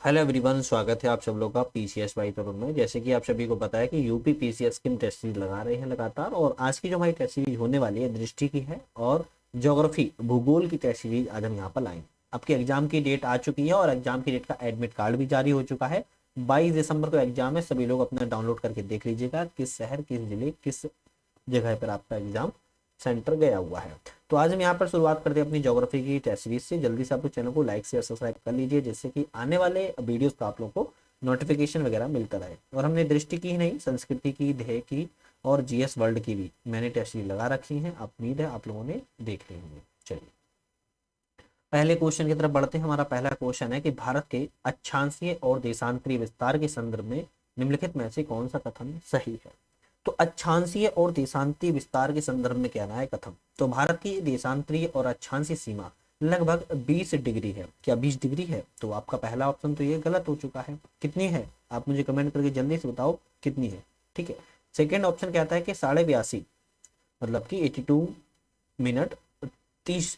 Hello everyone, स्वागत है आप सब लोग का पीसीएस बाई तरुण में। जैसे कि आप सभी को पता है कि यूपी पीसीएस की टेस्ट सीरीज लगा रहे हैं लगातार, और आज की जो हमारी टेस्ट सीरीज होने वाली है दृष्टि की है और ज्योग्राफी भूगोल की टेस्ट सीरीज आज हम यहाँ पर लाएंगे। आपके एग्जाम की डेट आ चुकी है और एग्जाम की डेट का एडमिट कार्ड भी जारी हो चुका है। 22 दिसंबर को एग्जाम है, सभी लोग अपना डाउनलोड करके देख लीजिएगा किस शहर, किस जिले, किस जगह पर आपका एग्जाम सेंटर गया हुआ है। तो आज हम यहाँ पर शुरुआत करते हैं अपनी ज्योग्राफी की टेस्ट सीरीज से। जल्दी से आप चैनल को लाइक शेयर सब्सक्राइब कर लीजिए, जिससे कि आने वाले वीडियोस का आप लोगों को नोटिफिकेशन वगैरह मिलता रहे। और हमने दृष्टि की ही नहीं, संस्कृति की, ध्येय की और जीएस वर्ल्ड की भी मैंने टेस्ट सीरीज लगा रखी है। उम्मीद है आप लोगों ने देख ली होंगी। चलिए पहले क्वेश्चन की तरफ बढ़ते हैं। हमारा पहला क्वेश्चन है कि भारत के अक्षांशीय और देशांतरीय विस्तार के संदर्भ में निम्नलिखित में से कौन सा कथन सही है। तो अक्षांशीय और देशांतरीय विस्तार के संदर्भ में कहना है कथन। तो भारत की देशांतरीय और अक्षांशीय सीमा लगभग 20 डिग्री है। क्या 20 डिग्री है? तो आपका पहला ऑप्शन तो ये गलत हो चुका है। कितनी है आप मुझे कमेंट करके जल्दी से बताओ कितनी है। ठीक है, सेकेंड ऑप्शन कहता है कि 82.5 मतलब कि 82 मिनट 30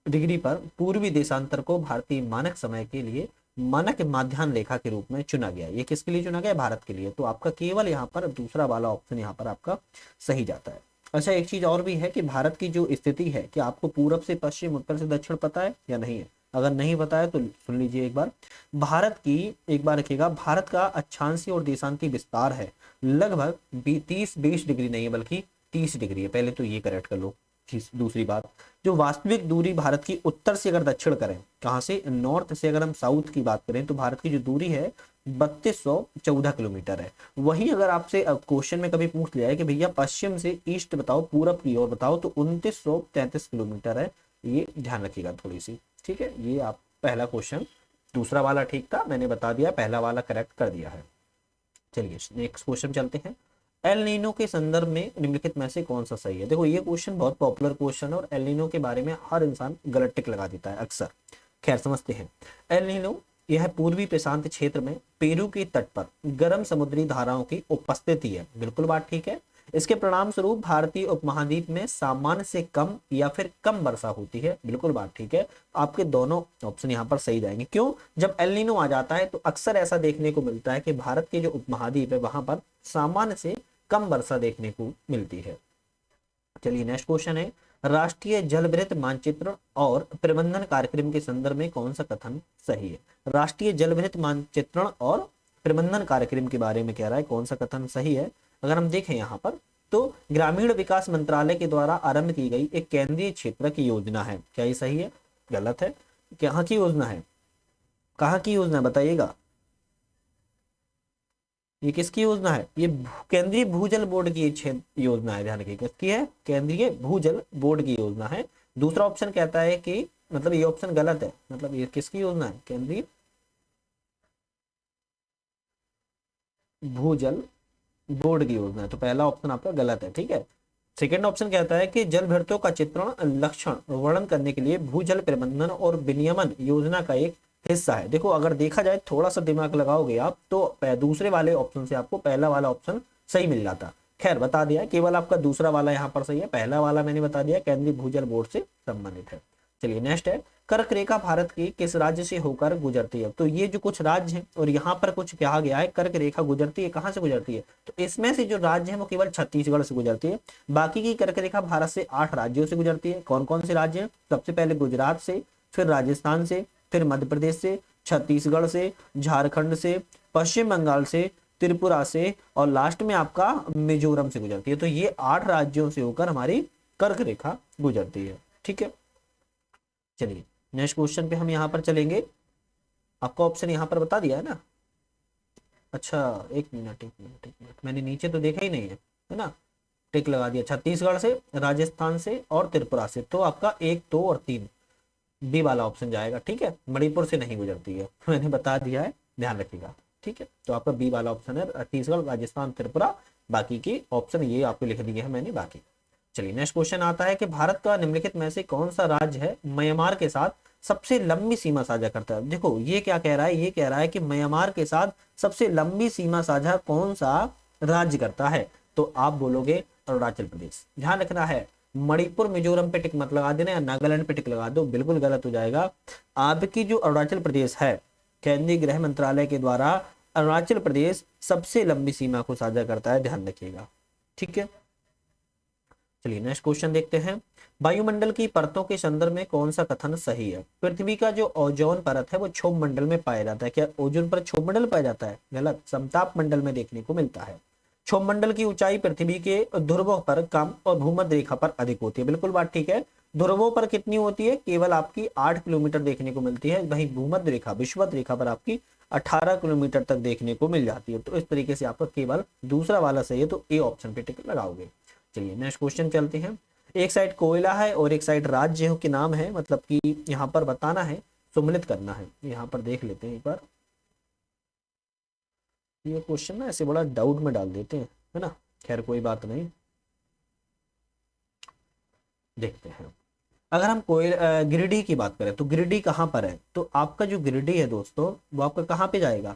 डिग्री पर पूर्वी देशांतर को भारतीय मानक समय के लिए मानक माध्यान्ह रेखा के रूप में चुना गया। ये किसके लिए चुना गया? भारत के लिए। तो आपका केवल यहाँ पर दूसरा वाला ऑप्शन यहाँ पर आपका सही जाता है। अच्छा, एक चीज और भी है कि भारत की जो स्थिति है, क्या आपको पूरब से पश्चिम, उत्तर से दक्षिण पता है या नहीं है? अगर नहीं पता है तो सुन लीजिए एक बार। भारत की, एक बार रखिएगा, भारत का अक्षांशीय और देशांतीय विस्तार है लगभग 30-20 डिग्री नहीं है बल्कि 30 डिग्री है। पहले तो ये करेक्ट कर लो। दूसरी बात, जो वास्तविक दूरी भारत की उत्तर से अगर दक्षिण करें, कहां से, नॉर्थ से अगर हम साउथ की बात करें, तो भारत की जो दूरी है 3214 किलोमीटर है। वहीं अगर आपसे क्वेश्चन में कभी पूछ लिया है कि भैया पश्चिम से ईस्ट बताओ, पूरब की ओर बताओ, तो 2933 किलोमीटर है। ये ध्यान रखिएगा थोड़ी सी। ठीक है, ये आप पहला क्वेश्चन, दूसरा वाला ठीक था, मैंने बता दिया, पहला वाला करेक्ट कर दिया है। चलिए नेक्स्ट क्वेश्चन चलते हैं। एल नीनो के संदर्भ में निम्नलिखित में से कौन सा सही है। देखो ये क्वेश्चन बहुत पॉपुलर क्वेश्चन है और एल नीनो के बारे में हर इंसान गलत टिक लगा देता है अक्सर। खैर समझते हैं। एल नीनो यह पूर्वी प्रशांत क्षेत्र में पेरू के तट पर गर्म समुद्री धाराओं की उपस्थिति है। बिल्कुल बात ठीक है। इसके परिणाम स्वरूप भारतीय उपमहाद्वीप में सामान्य से कम या फिर कम वर्षा होती है। बिल्कुल बात ठीक है। आपके दोनों ऑप्शन यहाँ पर सही जाएंगे। क्यों? जब एल नीनो आ जाता है तो अक्सर ऐसा देखने को मिलता है कि भारत के जो उपमहाद्वीप है वहां पर सामान्य से कम वर्षा देखने को मिलती है। चलिए नेक्स्ट क्वेश्चन है, राष्ट्रीय जलवृत्त मानचित्र और प्रबंधन कार्यक्रम के संदर्भ में कौन सा कथन सही है। राष्ट्रीय जलवृत्त मानचित्रण और प्रबंधन कार्यक्रम के बारे में कह रहा है कौन सा कथन सही है। अगर हम देखें यहाँ पर तो ग्रामीण विकास मंत्रालय के द्वारा आरंभ की गई एक केंद्रीय क्षेत्र की योजना है। क्या ये सही है? गलत है। कहाँ की योजना है? कहाँ की योजना बताइएगा। ये किसकी योजना है? ये केंद्रीय भूजल बोर्ड की योजना है। ध्यान रखिए किसकी है? केंद्रीय भूजल बोर्ड की योजना है। दूसरा ऑप्शन कहता है कि, मतलब ये ऑप्शन गलत है, मतलब ये किसकी योजना है? केंद्रीय भूजल बोर्ड की योजना है। तो पहला ऑप्शन आपका गलत है। ठीक है। सेकेंड ऑप्शन कहता है कि जल भृतों का चित्रण, लक्षण, वर्णन करने के लिए भूजल प्रबंधन और विनियमन योजना का एक हिस्सा है। देखो अगर देखा जाए, थोड़ा सा दिमाग लगाओगे आप तो दूसरे वाले ऑप्शन से आपको पहला वाला ऑप्शन सही मिल जाता। खैर बता दिया, केवल आपका दूसरा वाला यहाँ पर सही है, पहला वाला मैंने बता दिया केंद्रीय भूजल बोर्ड से संबंधित है। चलिए नेक्स्ट है, कर्क रेखा भारत की किस राज्य से होकर गुजरती है। तो ये जो कुछ राज्य हैं और यहाँ पर कुछ कहा गया है कर्क रेखा गुजरती है, कहाँ से गुजरती है? तो इसमें से जो राज्य है वो केवल छत्तीसगढ़ से गुजरती है। बाकी की कर्क रेखा भारत से 8 राज्यों से गुजरती है। कौन कौन से राज्य हैं? सबसे पहले गुजरात से, फिर राजस्थान से, फिर मध्य प्रदेश से, छत्तीसगढ़ से, झारखंड से, पश्चिम बंगाल से, त्रिपुरा से और लास्ट में आपका मिजोरम से गुजरती है। तो ये 8 राज्यों से होकर हमारी कर्क रेखा गुजरती है। ठीक है। चलिए नेक्स्ट क्वेश्चन पे हम यहाँ पर चलेंगे। आपका ऑप्शन यहाँ पर बता दिया है ना। अच्छा एक मिनट, मैंने नीचे तो देखा ही नहीं है ना। टिक लगा दिया, छत्तीसगढ़ से, राजस्थान से और त्रिपुरा से। तो आपका 1, 2 और 3 बी वाला ऑप्शन जाएगा। ठीक है, मणिपुर से नहीं गुजरती है, मैंने बता दिया है, ध्यान रखिएगा। ठीक है, तो आपका बी वाला ऑप्शन है छत्तीसगढ़, राजस्थान, त्रिपुरा। बाकी के ऑप्शन ये आपको लिख दिए हैं मैंने बाकी। चलिए नेक्स्ट क्वेश्चन आता है कि भारत का निम्नलिखित में से कौन सा राज्य है म्यांमार के साथ सबसे लंबी सीमा साझा करता है। देखो ये क्या कह रहा है, ये कह रहा है कि म्यांमार के साथ सबसे लंबी सीमा साझा कौन सा राज्य करता है। तो आप बोलोगे अरुणाचल प्रदेश। ध्यान रखना है, मणिपुर मिजोरम पे टिक मत लगा देना या नागालैंड पे टिक लगा दो, बिल्कुल गलत हो जाएगा। आपकी जो अरुणाचल प्रदेश है, केंद्रीय गृह मंत्रालय के द्वारा अरुणाचल प्रदेश सबसे लंबी सीमा को साझा करता है, ध्यान रखिएगा। ठीक है, चलिए नेक्स्ट क्वेश्चन देखते हैं। वायुमंडल की परतों के संदर्भ में कौन सा कथन सही है? पृथ्वी का जो ओजोन परत है वो क्षोभ मंडल में पाया जाता है। क्या ओजोन परत क्षोभ मंडल पाया जाता है? गलत, समताप मंडल में देखने को मिलता है। क्षोभ मंडल की ऊंचाई पृथ्वी के ध्रुवों पर कम और भूमध्य रेखा पर अधिक होती है। बिल्कुल बात ठीक है। ध्रुवों पर कितनी होती है? केवल आपकी 8 किलोमीटर देखने को मिलती है। वहीं भूमध्य रेखा, विषुवत रेखा पर आपकी 18 किलोमीटर तक देखने को मिल जाती है। तो इस तरीके से आपका केवल दूसरा वाला सही है, तो ए ऑप्शन पे टिक लगाओगे। चलिए नेक्स्ट क्वेश्चन चलते हैं। एक साइड कोयला है और एक साइड राज्य के नाम है, मतलब कि यहाँ पर बताना है, सम्मिलित करना है। यहाँ पर देख लेते हैं एक बार। ये क्वेश्चन ना ऐसे बड़ा डाउट में डाल देते हैं, है ना। खैर कोई बात नहीं, देखते हैं। अगर हम गिरिडीह की बात करें तो गिरिडीह कहाँ पर है? तो आपका जो गिरिडीह है दोस्तों वो आपका कहाँ पे जाएगा?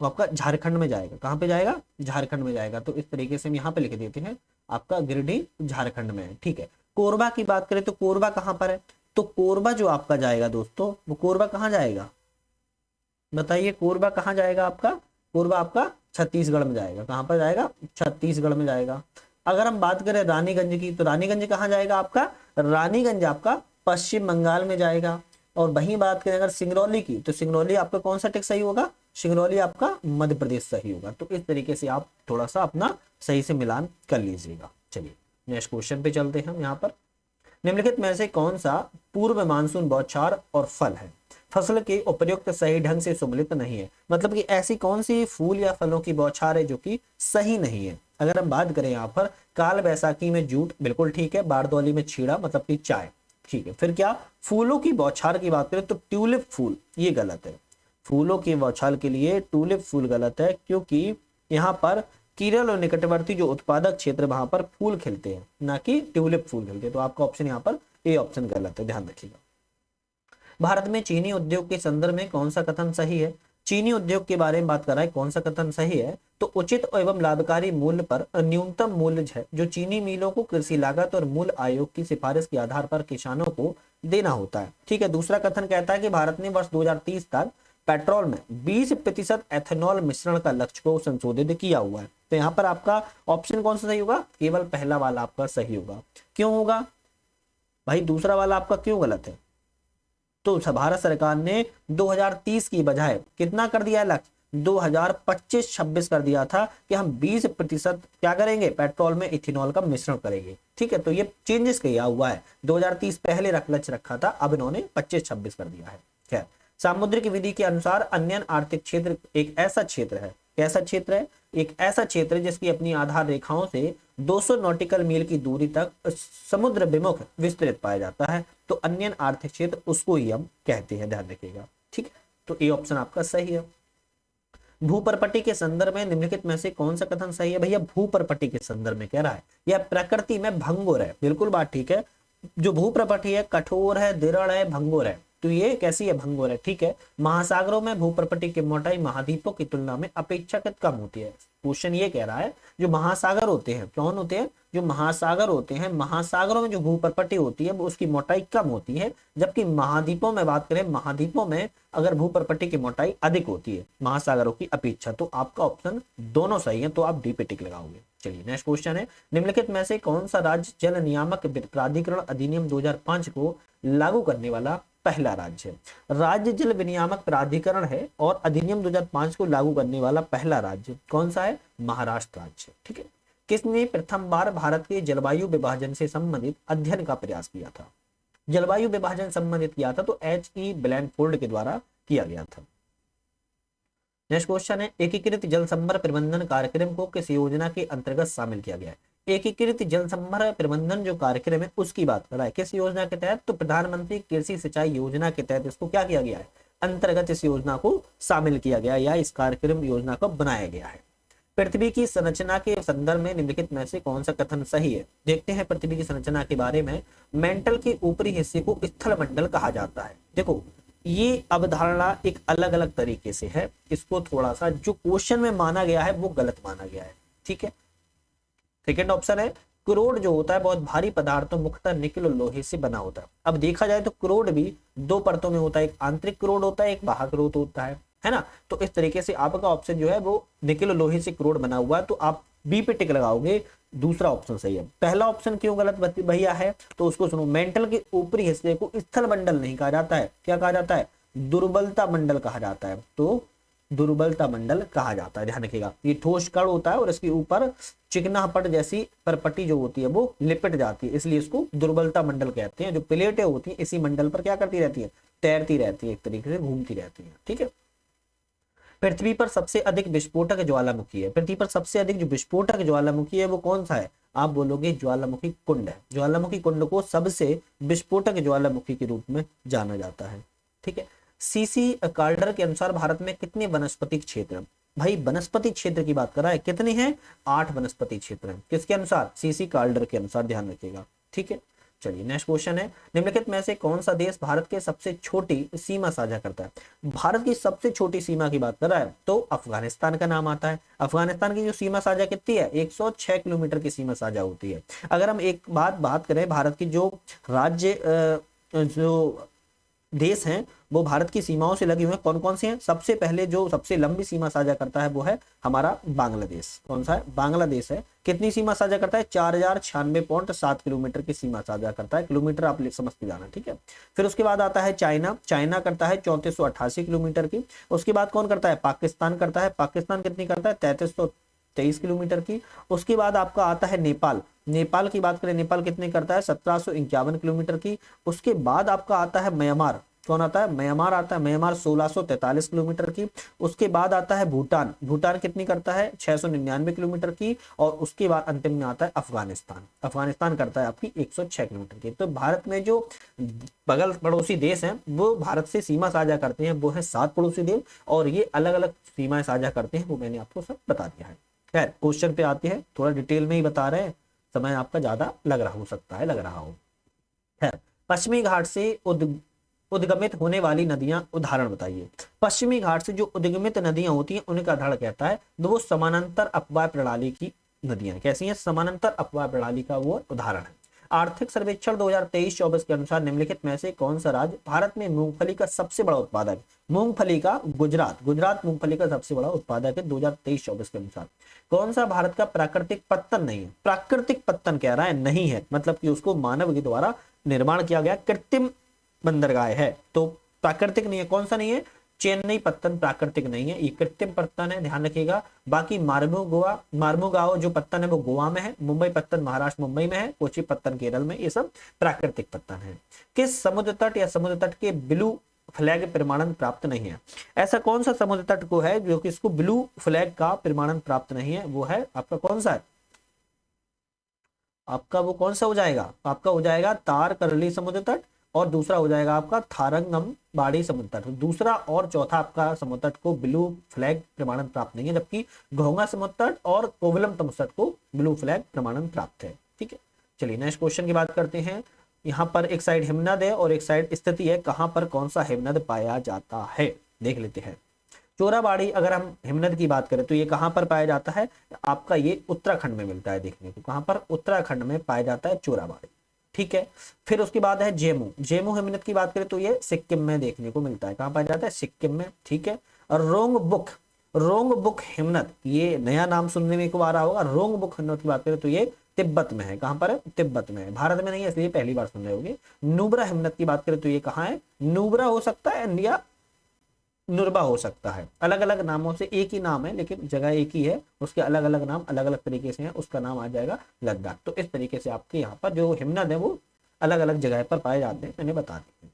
वो आपका झारखंड में जाएगा। कहाँ पे जाएगा? झारखंड में जाएगा। तो इस तरीके से हम यहाँ पे लिख देते हैं, आपका गिरिडीह झारखंड में है। ठीक है, कोरबा की बात करें तो कोरबा कहाँ पर है? तो कोरबा जो आपका जाएगा दोस्तों, वो कोरबा कहाँ जाएगा बताइए? कोरबा कहाँ जाएगा आपका? कोरबा आपका छत्तीसगढ़ में जाएगा। कहाँ पर जाएगा? छत्तीसगढ़ में जाएगा। अगर हम बात करें रानीगंज की, तो रानीगंज कहाँ जाएगा आपका? रानीगंज आपका पश्चिम बंगाल में जाएगा। और वहीं बात करें अगर सिंगरौली की, तो सिंगरौली आपका कौन सा टिक सही होगा? सिंगरौली आपका मध्य प्रदेश सही होगा। तो इस तरीके से आप थोड़ा सा अपना सही से मिलान कर लीजिएगा। चलिए नेक्स्ट क्वेश्चन पे चलते हैं। हम यहाँ पर निम्नलिखित में से कौन सा पूर्व मानसून बौछार और फल है फसल के उपयुक्त सही ढंग से सम्मिलित नहीं है? मतलब कि ऐसी कौन सी फूल या फलों की बौछार है जो कि सही नहीं है? अगर हम बात करें यहाँ पर काल बैसाखी में जूट, बिल्कुल ठीक है। बारदौली में छीड़ा, मतलब कि चाय, ठीक है। फिर क्या फूलों की बौछार की बात करें तो ट्यूलिप फूल, ये गलत है। फूलों की बौछार के लिए ट्यूलिप फूल गलत है, क्योंकि यहाँ पर केरल और निकटवर्ती जो उत्पादक क्षेत्र वहां पर फूल खिलते हैं, ना कि ट्यूलिप फूल खिलते हैं। तो आपका ऑप्शन यहाँ पर ए ऑप्शन गलत है, ध्यान रखिएगा। भारत में चीनी उद्योग के संदर्भ में कौन सा कथन सही है? चीनी उद्योग के बारे में बात कर रहा है, कौन सा कथन सही है? तो उचित एवं लाभकारी मूल्य पर न्यूनतम मूल्य है जो चीनी मिलों को कृषि लागत और मूल्य आयोग की सिफारिश के आधार पर किसानों को देना होता है। ठीक है। दूसरा कथन कहता है कि भारत ने वर्ष 2030 तक पेट्रोल में 20% एथेनॉल मिश्रण का लक्ष्य को संशोधित किया हुआ है। तो यहाँ पर आपका ऑप्शन कौन सा सही होगा? केवल पहला वाला आपका सही होगा। क्यों होगा भाई? दूसरा वाला आपका क्यों गलत है? तो भारत सरकार ने 2030 की बजाय कितना कर दिया है लक्ष्य? 2025-26 कर दिया था कि हम 20% क्या करेंगे? पेट्रोल में इथेनॉल का मिश्रण करेंगे। ठीक है, तो ये चेंजेस किया हुआ है। 2030 पहले लक्ष्य रखा था, अब इन्होंने 25-26 कर दिया है। खैर, सामुद्रिक विधि के अनुसार अन्य आर्थिक क्षेत्र एक ऐसा क्षेत्र है, कैसा क्षेत्र है? एक ऐसा क्षेत्र जिसकी अपनी आधार रेखाओं से 200 नॉटिकल मील की दूरी तक समुद्र विमुख विस्तृत पाया जाता है। तो अन्य आर्थिक क्षेत्र उसको ही हम कहते हैं, ध्यान रखिएगा। ठीक है, तो ए ऑप्शन आपका सही है। भूप्रपट्टी के संदर्भ में निम्नलिखित में से कौन सा कथन सही है? भैया भूप्रपट्टी के संदर्भ में कह रहा है यह प्रकृति में भंगुर है। बिल्कुल बात ठीक है। जो भूप्रपट्टी है कठोर है, दृढ़ है, भंगुर है। तो ये कैसी है? भंगुर है। ठीक है। महासागरों में भूप्रपट्टी की मोटाई महाद्वीपों की तुलना में अपेक्षाकृत कम होती है। क्वेश्चन ये कह रहा है जो महासागर होते हैं, कौन होते हैं? जो महासागर होते हैं, महासागरों में जो भूप्रपट्टी होती है वो उसकी मोटाई कम होती है, जबकि महाद्वीपों में बात करें, महाद्वीपों में अगर भूप्रपट्टी की मोटाई अधिक होती है महासागरों की अपेक्षा। तो आपका ऑप्शन दोनों सही है, तो आप डी पे टिक लगाओगे। चलिए नेक्स्ट क्वेश्चन है, निम्नलिखित में से कौन सा राज्य जल नियामक प्राधिकरण अधिनियम 2005 को लागू करने वाला पहला राज्य है? राज्य जल विनियामक प्राधिकरण है और अधिनियम 2005 को लागू करने वाला पहला राज्य कौन सा है? महाराष्ट्र राज्य। ठीक है। किसने प्रथम बार भारत के जलवायु विभाजन से संबंधित अध्ययन का प्रयास किया था? जलवायु विभाजन संबंधित किया था तो H.E. ब्लैनफोर्ड के द्वारा किया गया था। नेक्स्ट क्वेश्चन है, एकीकृत जल संभर प्रबंधन कार्यक्रम को किस योजना के अंतर्गत शामिल किया गया है? एकीकृत जल संभर प्रबंधन जो कार्यक्रम है उसकी बात कर रहा है, किस योजना के तहत? तो प्रधानमंत्री कृषि सिंचाई योजना के तहत इसको क्या किया गया है? अंतर्गत इस योजना को शामिल किया गया या इस कार्यक्रम योजना को बनाया गया है। पृथ्वी की संरचना के संदर्भ में निम्नलिखित में से कौन सा कथन सही है? देखते हैं पृथ्वी की संरचना के बारे में। मेंटल के ऊपरी हिस्से को स्थल मंडल कहा जाता है। देखो ये अवधारणा एक अलग अलग तरीके से है, इसको थोड़ा सा जो क्वेश्चन में माना गया है वो गलत माना गया है। ठीक है, सेकेंड ऑप्शन है क्रोड जो होता है बहुत भारी पदार्थों मुख्यतः निकल और लोहे से बना होता है। अब देखा जाए तो क्रोड भी दो परतों में होता है, एक आंतरिक क्रोड होता है, एक बाह्य क्रोड होता है ना। तो इस तरीके से आपका ऑप्शन जो है वो निकल और लोहे से क्रोड बना हुआ है, तो आप बी पे टिक लगाओगे, दूसरा ऑप्शन सही है। पहला ऑप्शन क्यों गलत भैया है, तो उसको सुनो। मेंटल के ऊपरी हिस्से को स्थल मंडल नहीं कहा जाता है, क्या कहा जाता है, दुर्बलता मंडल कहा जाता है। तो दुर्बलता मंडल कहा जाता है, ध्यान रखिएगा। ये ठोस कण होता है और इसके ऊपर चिकनाहट जैसी परपट्टी जो होती है वो लिपट जाती है, इसलिए इसको दुर्बलता मंडल कहते हैं। जो प्लेटें होती हैं इसी मंडल पर क्या करती रहती है, तैरती रहती है, एक तरीके से घूमती रहती है, ठीक है। पृथ्वी पर सबसे अधिक विस्फोटक ज्वालामुखी है, पृथ्वी पर सबसे अधिक जो विस्फोटक ज्वालामुखी है वो कौन सा है, आप बोलोगे ज्वालामुखी कुंड है। ज्वालामुखी कुंड को सबसे विस्फोटक ज्वालामुखी के रूप में जाना जाता है, ठीक है। सीसी कार्डर के अनुसार भारत में कितने वनस्पतिक क्षेत्र हैं, भाई वनस्पति क्षेत्र की बात कर रहा है, कितने हैं, 8 वनस्पति क्षेत्र हैं। किसके अनुसार, सीसी कार्डर के अनुसार, ध्यान रखिएगा, ठीक है। चलिए नेक्स्ट क्वेश्चन है, निम्नलिखित में से कौन सा देश भारत के सबसे छोटी सीमा साझा करता है। भारत की सबसे छोटी सीमा की बात कर रहा है तो अफगानिस्तान का नाम आता है। अफगानिस्तान की जो सीमा साझा कितनी है, 106 किलोमीटर की सीमा साझा होती है। अगर हम एक बात करें, भारत की जो राज्य जो देश हैं वो भारत की सीमाओं से लगे हुए हैं, कौन कौन से हैं, सबसे पहले जो सबसे लंबी सीमा साझा करता है वो है हमारा बांग्लादेश। कौन सा है, बांग्लादेश है। कितनी सीमा साझा करता है, 4096.7 किलोमीटर की सीमा साझा करता है, किलोमीटर आप समझते जाना, ठीक है। फिर उसके बाद आता है चाइना, चाइना करता है 3488 किलोमीटर की। उसके बाद कौन करता है, पाकिस्तान करता है, पाकिस्तान कितनी करता है, 3323 किलोमीटर की। उसके बाद आपका आता है नेपाल, नेपाल की बात करें, नेपाल कितने करता है, 1751 किलोमीटर की। उसके बाद आपका आता है म्यांमार, कौन आता है, म्यांमार आता है, म्यांमार 1643 किलोमीटर की। उसके बाद आता है भूटान, भूटान कितनी करता है, 699 किलोमीटर की। और उसके बाद अंतिम में आता है अफगानिस्तान, अफगानिस्तान करता है आपकी 106 किलोमीटर की। तो भारत में जो बगल पड़ोसी देश हैं वो भारत से सीमा साझा करते हैं वो है 7 पड़ोसी देश, और ये अलग अलग सीमाएं साझा करते हैं, वो मैंने आपको सब बता दिया है। खैर क्वेश्चन पे आते हैं, थोड़ा डिटेल में ही बता रहे हैं, समय आपका ज्यादा लग रहा हो सकता है, लग रहा हो। खैर, पश्चिमी घाट से उद्गमित होने वाली नदियां, उदाहरण बताइए। पश्चिमी घाट से जो उद्गमित नदियां होती हैं उनका उदाहरण कहता है तो वो समानांतर अपवाह प्रणाली की नदियां कैसी हैं, समानांतर अपवाह प्रणाली का वो उदाहरण है। आर्थिक सर्वेक्षण 2023-24 के अनुसार निम्नलिखित में से कौन सा राज्य भारत में मूंगफली का सबसे बड़ा उत्पादक, मूंगफली का गुजरात, गुजरात मूंगफली का सबसे बड़ा उत्पादक है 2023-24 के अनुसार। कौन सा भारत का प्राकृतिक पत्तन नहीं है, प्राकृतिक पत्तन कह रहा है नहीं है, मतलब कि उसको मानव के द्वारा निर्माण किया गया कृत्रिम बंदरगाह है, तो प्राकृतिक नहीं है। कौन सा नहीं है, चेन्नई पत्तन प्राकृतिक नहीं है, ये कृत्रिम पत्तन है, ध्यान रखिएगा। बाकी मार्मुगाओ जो पत्तन है वो गोवा में है, मुंबई पत्तन महाराष्ट्र मुंबई में है, कोची पत्तन केरल में, ये सब प्राकृतिक पत्तन है। किस समुद्र तट या समुद्र तट के ब्लू फ्लैग प्रमाणन प्राप्त नहीं है, ऐसा कौन सा समुद्र तट को है जो कि इसको ब्लू फ्लैग का प्रमाणन प्राप्त नहीं है, वो है आपका कौन सा है, आपका वो कौन सा हो जाएगा, आपका हो जाएगा तार करली समुद्र तट, और दूसरा हो जाएगा आपका थारंगम बाड़ी समुद्र तट। दूसरा और चौथा आपका समुद्र तट को ब्लू फ्लैग प्रमाणन प्राप्त नहीं है, जबकि घोंगा समुद्र तट और कोवलम समुद्र तट को ब्लू फ्लैग प्रमाणन प्राप्त है, ठीक है। चलिए नेक्स्ट क्वेश्चन की बात करते हैं। यहाँ पर एक साइड हिमनद है और एक साइड स्थिति है, कहाँ पर कौन सा हिमनद पाया जाता है, देख लेते हैं। चोराबाड़ी, अगर हम हिमनद की बात करें तो ये कहाँ पर पाया जाता है, आपका ये उत्तराखंड में मिलता है देखने को, कहाँ पर, उत्तराखंड में पाया जाता है चोराबाड़ी, ठीक है। फिर उसके बाद है जेमू, जेमू हिमनद की बात करें तो ये सिक्किम में देखने को मिलता है, कहाँ पाया जाता है, सिक्किम में, ठीक है। और रोंगबुक हिमनद, ये नया नाम सुनने में को आ रहा होगा। रोंगबुक हिमनद की बात करें तो ये तिब्बत में है, कहाँ पर है, तिब्बत में है, भारत में नहीं है, इसलिए पहली बार सुन रहे होंगे। नुब्रा हिमनद की बात करें तो ये कहाँ है, नुब्रा हो सकता है या नुरबा हो सकता है, अलग अलग नामों से, एक ही नाम है लेकिन जगह एक ही है, उसके अलग अलग नाम अलग अलग तरीके से हैं, उसका नाम आ जाएगा लद्दाख। तो इस तरीके से आपके यहाँ पर जो हिमनद है वो अलग अलग जगह पर पाए जाते हैं, मैंने बता दिया।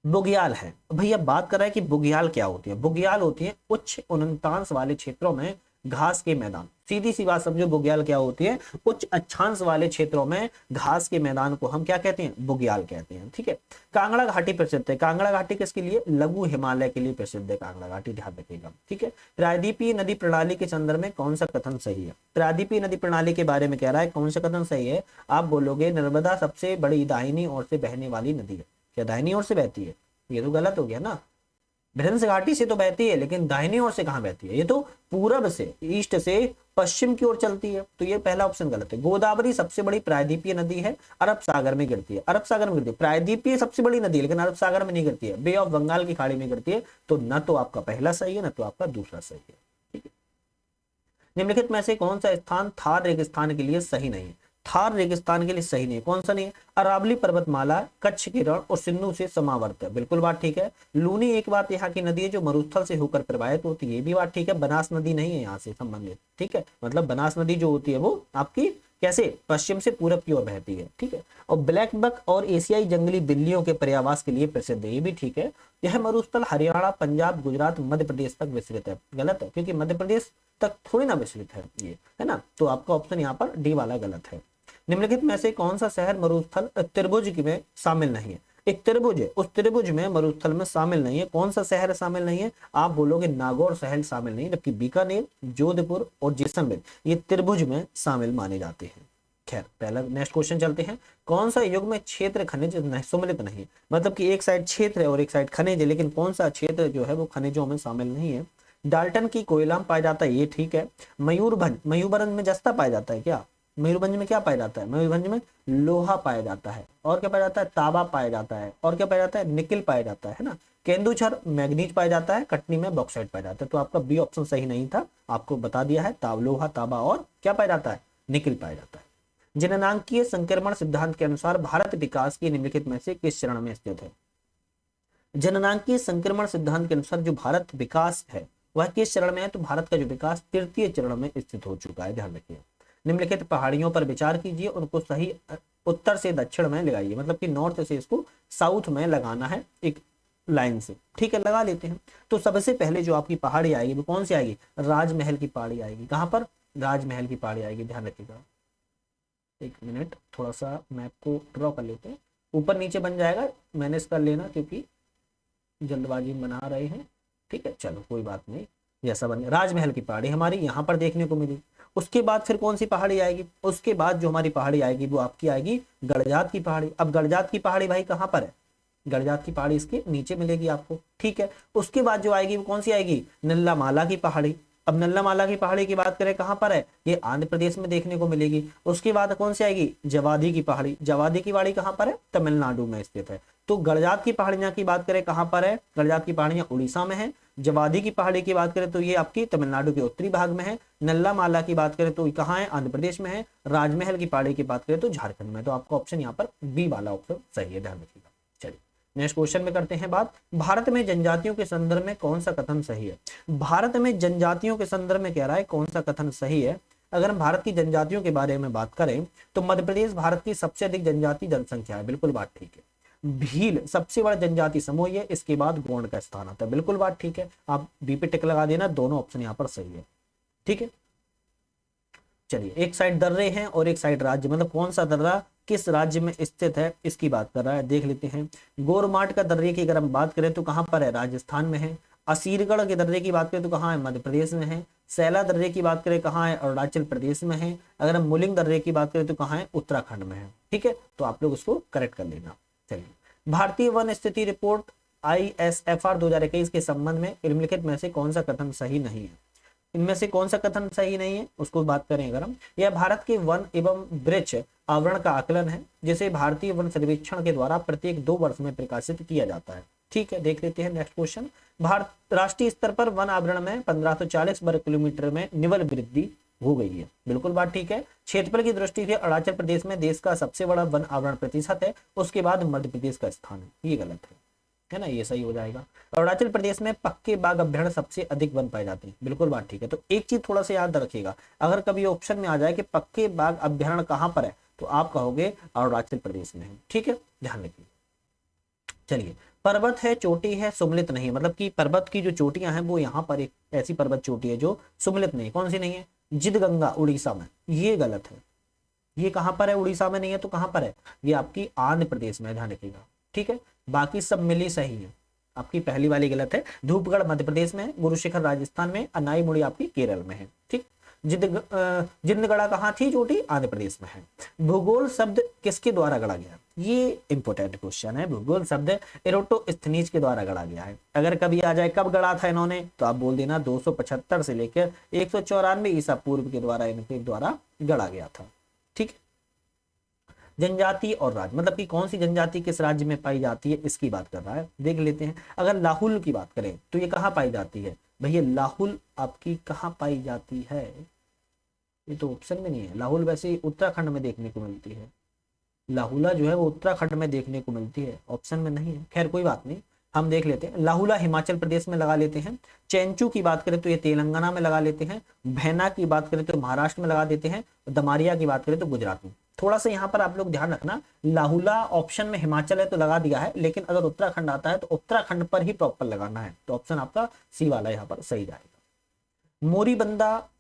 बुग्याल है, भैया बात कर रहा है कि बुग्याल क्या होती है, बुग्याल होती है उच्च उन्नतांश वाले क्षेत्रों में घास के मैदान, सीधी सी बात समझो, बुग्याल क्या होती है, उच्च अक्षांश वाले क्षेत्रों में घास के मैदान को हम क्या कहते हैं, बुग्याल कहते हैं, ठीक है। कांगड़ा घाटी प्रसिद्ध है, कांगड़ा घाटी किसके लिए, लघु हिमालय के लिए प्रसिद्ध है कांगड़ा घाटी, ध्यान रखिएगा, ठीक है। प्रायद्वीपीय नदी प्रणाली के संदर्भ में कौन सा कथन सही है, प्रायद्वीपीय नदी प्रणाली के बारे में कह रहा है, कौन सा कथन सही है, आप बोलोगे नर्मदा सबसे बड़ी दाहिनी ओर से बहने वाली नदी है, क्या दाहिनी ओर से बहती है, ये तो गलत हो गया ना, भ्रंश घाटी से तो बहती है, लेकिन दाहिनी ओर से कहाँ बहती है, ये तो पूरब से, ईस्ट से पश्चिम की ओर चलती है, तो ये पहला ऑप्शन गलत है। गोदावरी सबसे बड़ी प्रायद्वीपीय नदी है, अरब सागर में गिरती है, अरब सागर में गिरती है, प्रायद्वीपीय सबसे बड़ी नदी है लेकिन अरब सागर में नहीं गिरती है, बे ऑफ बंगाल की खाड़ी में गिरती है, तो न तो आपका पहला सही है, न तो आपका दूसरा सही है। ठीक है, निम्नलिखित में से कौन सा स्थान थार रेगिस्तान के लिए सही नहीं है? थार रेगिस्तान के लिए सही नहीं है, कौन सा नहीं है? अरावली पर्वतमाला, कच्छ के रण और सिंधु से समावर्त है, बिल्कुल बात ठीक है। लूनी एक बात यहाँ की नदी है जो मरुस्थल से होकर प्रवाहित होती है, ये भी बात ठीक है। बनास नदी नहीं है यहाँ से संबंधित, ठीक है, मतलब बनास नदी जो होती है वो आपकी कैसे पश्चिम से पूरब की ओर बहती है, ठीक है। और ब्लैक बक और एशियाई जंगली बिल्लियों के पर्यावास के लिए प्रसिद्ध है, ये भी ठीक है। यह मरुस्थल हरियाणा, पंजाब, गुजरात, मध्य प्रदेश तक विस्तृत है, गलत है, क्योंकि मध्य प्रदेश तक थोड़ी ना विस्तृत है ये, है ना, तो आपका ऑप्शन यहाँ पर डी वाला गलत है। निम्नलिखित में से कौन सा शहर मरुस्थल त्रिभुज में शामिल नहीं है? एक त्रिभुज है, उस त्रिभुज में मरुस्थल में शामिल नहीं है, कौन सा शहर शामिल नहीं है? आप बोलोगे नागौर शहर शामिल नहीं, जबकि बीकानेर, जोधपुर और जैसलमेर ये त्रिभुज में शामिल माने जाते हैं। खैर, पहला नेक्स्ट क्वेश्चन चलते हैं। कौन सा युग में क्षेत्र खनिज सम्मिलित नहीं है? मतलब कि एक साइड क्षेत्र है और एक साइड खनिज है, लेकिन कौन सा क्षेत्र जो है वो खनिजों में शामिल नहीं है? डाल्टन की कोयला में पाया जाता है, ये ठीक है। मयूरभंज, मयूरभंज में जस्ता पाया जाता है क्या? मयूरभंज में क्या पाया जाता है? मयूरभंज में लोहा पाया जाता है, और क्या पाया जाता है? तांबा पाया जाता है, और क्या पाया जाता है? निकिल पाया जाता है ना। केंदुझर मैग्नीज पाया जाता है, कटनी में बॉक्साइट पाया जाता है, तो आपका बी ऑप्शन सही नहीं था, आपको बता दिया है। लोहा, तांबा और क्या पाया जाता है? निकिल पाया जाता है। जननांकीय संक्रमण सिद्धांत के अनुसार भारत विकास की निम्नलिखित में से किस चरण में स्थित है? जननांकीय संक्रमण सिद्धांत के अनुसार जो भारत विकास है वह किस चरण में है? तो भारत का जो विकास तृतीय चरण में स्थित हो चुका है, ध्यान रखिए। निम्नलिखित पहाड़ियों पर विचार कीजिए, उनको सही उत्तर से दक्षिण में लगाइए, मतलब कि नॉर्थ से इसको साउथ में लगाना है एक लाइन से, ठीक है, लगा लेते हैं। तो सबसे पहले जो आपकी पहाड़ी आएगी वो कौन सी आएगी? राजमहल की पहाड़ी आएगी। कहां पर? राजमहल की पहाड़ी आएगी, ध्यान रखिएगा। एक मिनट, थोड़ा सा मैप को ड्रॉ कर लेते हैं, ऊपर नीचे बन जाएगा, मैनेज कर लेना क्योंकि जल्दबाजी में बना रहे हैं, ठीक है, चलो कोई बात नहीं, जैसा बन। राजमहल की पहाड़ी हमारी यहाँ पर देखने को मिली। उसके बाद फिर कौन सी पहाड़ी आएगी? उसके बाद जो हमारी पहाड़ी आएगी वो आपकी आएगी गड़जात की पहाड़ी। अब गड़जात की पहाड़ी भाई कहाँ पर है? गड़जात की पहाड़ी इसके नीचे मिलेगी आपको, ठीक है। उसके बाद जो आएगी वो कौन सी आएगी? नल्ला माला की पहाड़ी। अब नल्ला माला की पहाड़ी की बात करें कहाँ पर है? ये आंध्र प्रदेश में देखने को मिलेगी। उसके बाद कौन सी आएगी? जवादी की पहाड़ी। जवादी की पहाड़ी कहाँ पर है? तमिलनाडु में स्थित है। तो गड़जात की पहाड़ियां की बात करें कहाँ पर है? गड़जात की पहाड़ियां उड़ीसा में है। जवादी की पहाड़ी की बात करें तो ये आपकी तमिलनाडु के उत्तरी भाग में है। नल्ला माला की बात करें तो कहाँ है? आंध्र प्रदेश में है। राजमहल की पहाड़ी की बात करें तो झारखंड में। तो आपका ऑप्शन यहाँ पर बी वाला ऑप्शन सही है, ध्यान रखिएगा। चलिए नेक्स्ट क्वेश्चन में करते हैं बात। भारत में जनजातियों के संदर्भ में कौन सा कथन सही है? भारत में जनजातियों के संदर्भ में कह रहा है कौन सा कथन सही है। अगर हम भारत की जनजातियों के बारे में बात करें तो मध्य प्रदेश भारत की सबसे अधिक जनजाति जनसंख्या है, बिल्कुल बात ठीक है। भील सबसे बड़ा जनजाति समूह है, इसके बाद गोंड का स्थान आता है, बिल्कुल बात ठीक है। आप बी पे टिक लगा देना, दोनों ऑप्शन यहाँ पर सही है, ठीक है। चलिए, एक साइड दर्रे हैं और एक साइड राज्य, मतलब कौन सा दर्रा किस राज्य में स्थित है इसकी बात कर रहा है, देख लेते हैं। गोरमाट का दर्रे की अगर हम बात करें तो कहां पर है? राजस्थान में है। असीरगढ़ के दर्रे की बात करें तो कहां है? मध्य प्रदेश में है। सैला दर्रे की बात करें कहां है? अरुणाचल प्रदेश में है। अगर हम मुलिंग दर्रे की बात करें तो कहां है? उत्तराखंड में है, ठीक है। तो आप लोग उसको करेक्ट कर लेना। चलिए, भारतीय वन स्थिति रिपोर्ट ISFR 2021 के संबंध में निम्नलिखित में से कौन सा कथन सही नहीं है? इनमें से कौन सा कथन सही नहीं है उसको बात करें अगर हम। यह भारत के वन एवं वृक्ष आवरण का आकलन है, जिसे भारतीय वन सर्वेक्षण के द्वारा प्रत्येक 2 वर्ष में प्रकाशित किया जाता है, ठीक है। देख लेते हैं नेक्स्ट क्वेश्चन। भारत राष्ट्रीय स्तर पर वन आवरण में 1540 वर्ग किलोमीटर में निवल वृद्धि हो गई है, बिल्कुल बात ठीक है। क्षेत्रफल की दृष्टि से अरुणाचल प्रदेश में देश का सबसे बड़ा वन आवरण प्रतिशत है, उसके बाद मध्य प्रदेश का स्थान है, ये गलत है ना, ये सही हो जाएगा। अरुणाचल प्रदेश में पक्के बाघ अभ्यारण्य सबसे अधिक वन पाए जाते हैं, बिल्कुल बात ठीक है। तो एक चीज थोड़ा सा याद रखिएगा, अगर कभी ऑप्शन में आ जाए कि पक्के बाघ अभ्यारण्य कहां पर है तो आप कहोगे अरुणाचल प्रदेश में है, ठीक है, ध्यान रखिए। चलिए, पर्वत है, चोटी है, सुमलित नहीं, मतलब कि पर्वत की जो चोटियां हैं वो यहाँ पर एक ऐसी पर्वत चोटी है जो सुमलित नहीं, कौन सी नहीं है? जिदगंगा उड़ीसा में, ये गलत है। ये कहां पर है? उड़ीसा में नहीं है तो कहां पर है? ये आपकी आंध्र प्रदेश में, ध्यान रखिएगा, ठीक है। बाकी सब मिली सही है, आपकी पहली वाली गलत है। धूपगढ़ मध्य प्रदेश में है, गुरु शिखर राजस्थान में, अनाई मुड़ी आपकी केरल में है, ठीक। जिंदगढ़ा कहाँ थी चोटी? आंध्र प्रदेश में है। भूगोल शब्द किसके द्वारा गढ़ा गया? ये इंपॉर्टेंट क्वेश्चन है। भूगोल शब्द एरोटोस्थनीज के द्वारा गढ़ा गया है। अगर कभी आ जाए कब गढ़ा था इन्होंने, तो आप बोल देना 275 से लेकर 194 ईसा पूर्व के द्वारा इनके द्वारा गढ़ा गया था। ठीक है। जनजाति और राज्य, मतलब कि कौन सी जनजाति किस राज्य में पाई जाती है, इसकी बात कर रहा है। देख लेते हैं। अगर लाहुल की बात करें तो ये कहाँ पाई जाती है भैया, लाहुल आपकी कहाँ पाई जाती है, ये तो ऑप्शन में नहीं है। लाहुल वैसे उत्तराखंड में देखने को मिलती है, लाहुला जो है वो उत्तराखंड में देखने को मिलती है, ऑप्शन में नहीं है। खैर कोई बात नहीं, हम देख लेते हैं। लाहुला हिमाचल प्रदेश में लगा लेते हैं। चेंचू की बात करें तो ये तेलंगाना में लगा लेते हैं। भैना की बात करें तो महाराष्ट्र में लगा देते हैं। दमारिया की बात करें तो गुजरात में। थोड़ा सा यहाँ पर आप लोग ध्यान रखना, लाहुला ऑप्शन में हिमाचल है तो लगा दिया है, लेकिन अगर उत्तराखंड आता है तो उत्तराखंड पर ही प्रॉपर लगाना है, तो ऑप्शन आपका सी वाला यहाँ पर सही जाएगा।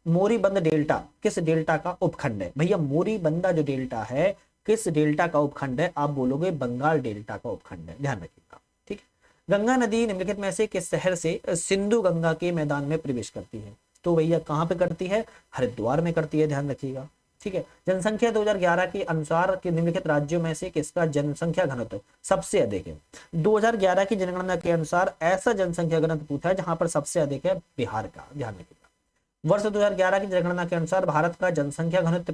मोरीबंद डेल्टा किस डेल्टा का उपखंड है भैया, मोरीबंदा जो डेल्टा है किस डेल्टा का उपखंड है, आप बोलोगे बंगाल डेल्टा का उपखंड है, ध्यान रखिएगा। ठीक है। गंगा नदी निम्नलिखित में से किस शहर से सिंधु गंगा के मैदान में प्रवेश करती है, तो भैया कहाँ पे करती है, हरिद्वार में करती है, ध्यान रखिएगा। ठीक है। जनसंख्या 2011 के अनुसार के निम्नलिखित राज्यों में से किसका जनसंख्या घनत्व सबसे अधिक है। 2011 की जनगणना के अनुसार ऐसा जनसंख्या घनत्व पूछा है जहां पर सबसे अधिक है बिहार का, ध्यान रखिएगा। वर्ष 2011 की जनगणना के अनुसार भारत का जनसंख्या घनत्व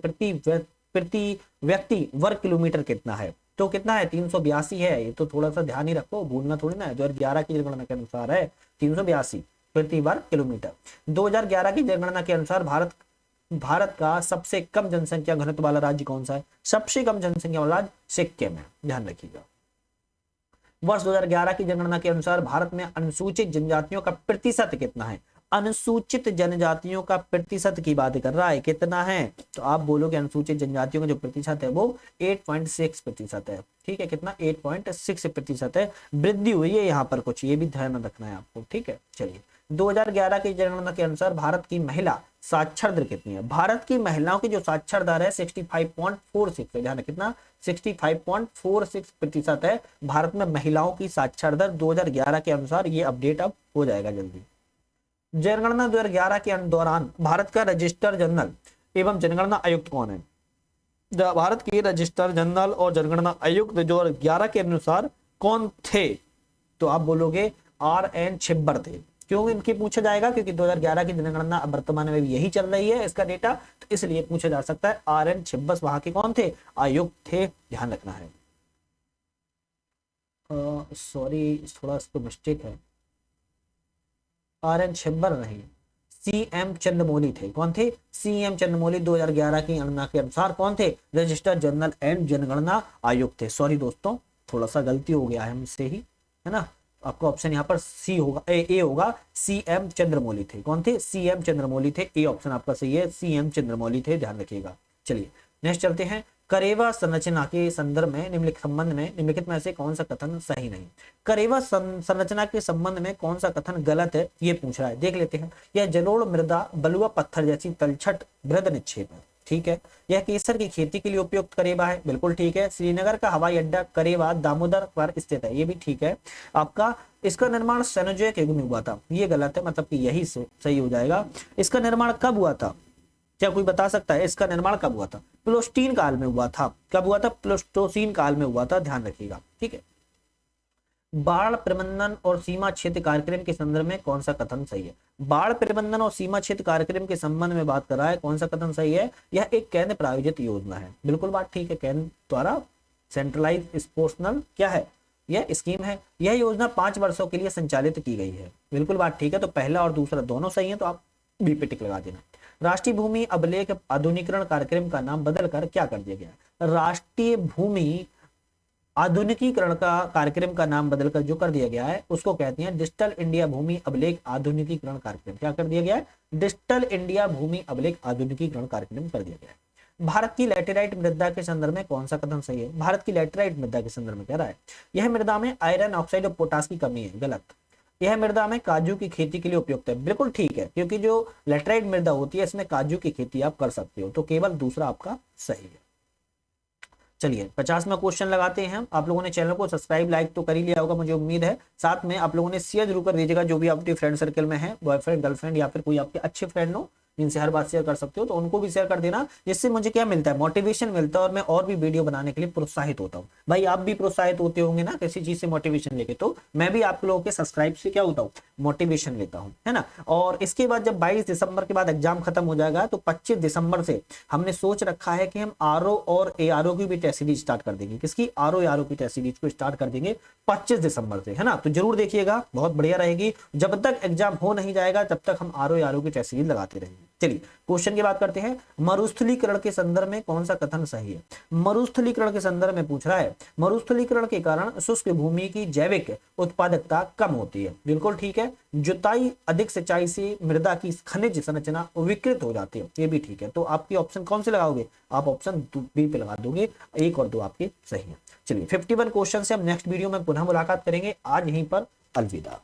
प्रति व्यक्ति वर्ग किलोमीटर कितना है, तो कितना है 382 है। ये तो थोड़ा सा ध्यान ही रखो, भूलना थोड़ी ना है। 2011 की जनगणना के अनुसार है 382 प्रति वर्ग किलोमीटर। 2011 की जनगणना के अनुसार भारत का सबसे कम जनसंख्या घनत्व वाला राज्य कौन सा है, सबसे कम जनसंख्या वाला राज्य सिक्किम है, ध्यान रखिएगा। वर्ष 2011 की जनगणना के अनुसार भारत में अनुसूचित जनजातियों का प्रतिशत कितना है, अनुसूचित जनजातियों का प्रतिशत की बात कर रहा है, कितना है, तो आप बोलोगे अनुसूचित जनजातियों का जो प्रतिशत है वो 8.6% है। ठीक है, कितना 8.6% है, वृद्धि हुई है यहाँ पर कुछ, ये भी ध्यान रखना है आपको। ठीक है। चलिए 2011 की जनगणना के अनुसार भारत की महिला साक्षर दर कितनी है, भारत की महिलाओं की जो साक्षर दर है 65.46 है, ध्यान कितना 65.46% है भारत में महिलाओं की साक्षर दर 2011 के अनुसार। ये अपडेट अब हो जाएगा जल्दी। जनगणना 2011 के दौरान भारत का रजिस्ट्रार जनरल एवं जनगणना आयुक्त कौन है, भारत के रजिस्ट्रार जनरल और जनगणना आयुक्त 2011 के अनुसार कौन थे, तो आप बोलोगे RN छिब्बर थे। क्यों इनकी पूछा जाएगा, क्योंकि 2011 की जनगणना वर्तमान में भी यही चल रही है इसका डेटा, तो इसलिए पूछा जा सकता है। RN छिब्बर वहां के कौन थे, आयुक्त थे, ध्यान रखना है। सॉरी थोड़ा इसको मिस्टेक है, RN छिब्बर नहीं, CM चंद्रमौली थे। कौन थे, CM चंद्रमौली 2011 की गणना के अनुसार कौन थे, रजिस्ट्रार जनरल एंड जनगणना आयुक्त थे। सॉरी दोस्तों थोड़ा सा गलती हो गया है हमसे ही, है ना। आपका ऑप्शन यहाँ पर सी होगा, ए होगा, CM चंद्रमौली थे। कौन थे, CM चंद्रमौली थे, ए ऑप्शन आपका सही है, CM चंद्रमौली थे, ध्यान रखिएगा। चलिए नेक्स्ट चलते हैं। करेवा संरचना के संदर्भ में निम्नलिखित में से कौन सा कथन सही नहीं, करेवा संरचना के संबंध में कौन सा कथन गलत है, ये पूछ रहा है। देख लेते हैं। यह जलोढ़ मृदा बलुआ पत्थर जैसी तलछट वृहद निक्षेप है, ठीक है। यह केसर की खेती के लिए उपयुक्त करेवा है, बिल्कुल ठीक है। श्रीनगर का हवाई अड्डा करेवा दामोदर पर स्थित है, ये भी ठीक है आपका। इसका निर्माण सेनोजोइक युग में हुआ था, ये गलत है, मतलब कि यही सही हो जाएगा। इसका निर्माण कब हुआ था, क्या कोई बता सकता है इसका निर्माण कब हुआ था, प्लोस्टीन काल में हुआ था। कब हुआ था, प्लोस्टोसीन काल में हुआ था, ध्यान रखिएगा। ठीक है। बाढ़ प्रबंधन और सीमा क्षेत्र कार्यक्रम के संदर्भ में कौन सा कथन सही है, बाढ़ प्रबंधन और सीमा क्षेत्र कार्यक्रम के संबंध में बात कर रहा है, कौन सा कथन सही है, यह एक केंद्र प्रायोजित योजना है, बिल्कुल बात ठीक है। केंद्र द्वारा सेंट्रलाइज स्पोर्शनल क्या है, यह स्कीम है। यह योजना 5 वर्षों के लिए संचालित की गई है, बिल्कुल बात ठीक है। तो पहला और दूसरा दोनों सही है, तो आप बी पे टिक लगा देना। राष्ट्रीय भूमि अभिलेख आधुनिकीकरण कार्यक्रम का नाम बदलकर क्या कर दिया गया, राष्ट्रीय भूमि आधुनिकीकरण का कार्यक्रम का नाम बदलकर जो कर दिया गया है उसको कहते हैं डिजिटल इंडिया भूमि अभिलेख आधुनिकीकरण कार्यक्रम। क्या कर दिया गया है, डिजिटल इंडिया भूमि अभिलेख आधुनिकीकरण कार्यक्रम कर दिया गया है। भारत की लैटेराइट मृदा के संदर्भ में कौन सा कथन सही है, भारत की लैटेराइट मृदा के संदर्भ में कह रहा है यह मृदा में आयरन ऑक्साइड और पोटास की कमी है, गलत। यह मृदा में काजू की खेती के लिए उपयुक्त है, बिल्कुल ठीक है, क्योंकि जो लैटेराइट मृदा होती है इसमें काजू की खेती आप कर सकते हो, तो केवल दूसरा आपका सही है। चलिए 50वां क्वेश्चन लगाते हैं। आप लोगों ने चैनल को सब्सक्राइब लाइक तो कर ही लिया होगा मुझे उम्मीद है, साथ में आप लोगों ने शेयर जरूर कर दीजिएगा जो भी आपके फ्रेंड सर्कल में है, बॉयफ्रेंड गर्लफ्रेंड या फिर कोई आपके अच्छे फ्रेंड हो जिनसे हर बात शेयर कर सकते हो, तो उनको भी शेयर कर देना, जिससे मुझे क्या मिलता है, मोटिवेशन मिलता है और मैं और भी वीडियो बनाने के लिए प्रोत्साहित होता हूँ। भाई आप भी प्रोत्साहित होते होंगे ना किसी चीज से मोटिवेशन लेके, तो मैं भी आप लोगों के सब्सक्राइब से क्या होता हूँ, मोटिवेशन लेता हूँ, है ना। और इसके बाद जब 22 दिसंबर के बाद एग्जाम खत्म हो जाएगा, तो 25 दिसंबर से हमने सोच रखा है कि हम आरओ और एआरओ की भी टेस्ट सीरीज स्टार्ट कर देंगे। किसकी? आरओ एआरओ की टेस्ट सीरीज को स्टार्ट कर देंगे 25 दिसंबर से, है ना। तो जरूर देखिएगा, बहुत बढ़िया रहेगी। जब तक एग्जाम हो नहीं जाएगा तब तक हम आरओ एआरओ की टेस्ट सीरीज लगाते रहेंगे। चलिए क्वेश्चन की बात करते हैं। मरुस्थलीकरण के संदर्भ में कौन सा कथन सही है? मरुस्थलीकरण के संदर्भ में पूछ रहा है, मरुस्थलीकरण के कारण शुष्क भूमि की जैविक उत्पादकता कम होती है। बिल्कुल ठीक है। जुताई अधिक सिंचाई से मृदा की खनिज संरचना विकृत हो जाती है, ये भी ठीक है। तो आपकी ऑप्शन कौन से लगाओगे? आप ऑप्शन बी पे लगा दोगे। 1 और 2 आपके सही है। चलिए 51 क्वेश्चन से हम नेक्स्ट वीडियो में पुनः मुलाकात करेंगे। आज यहीं पर अलविदा।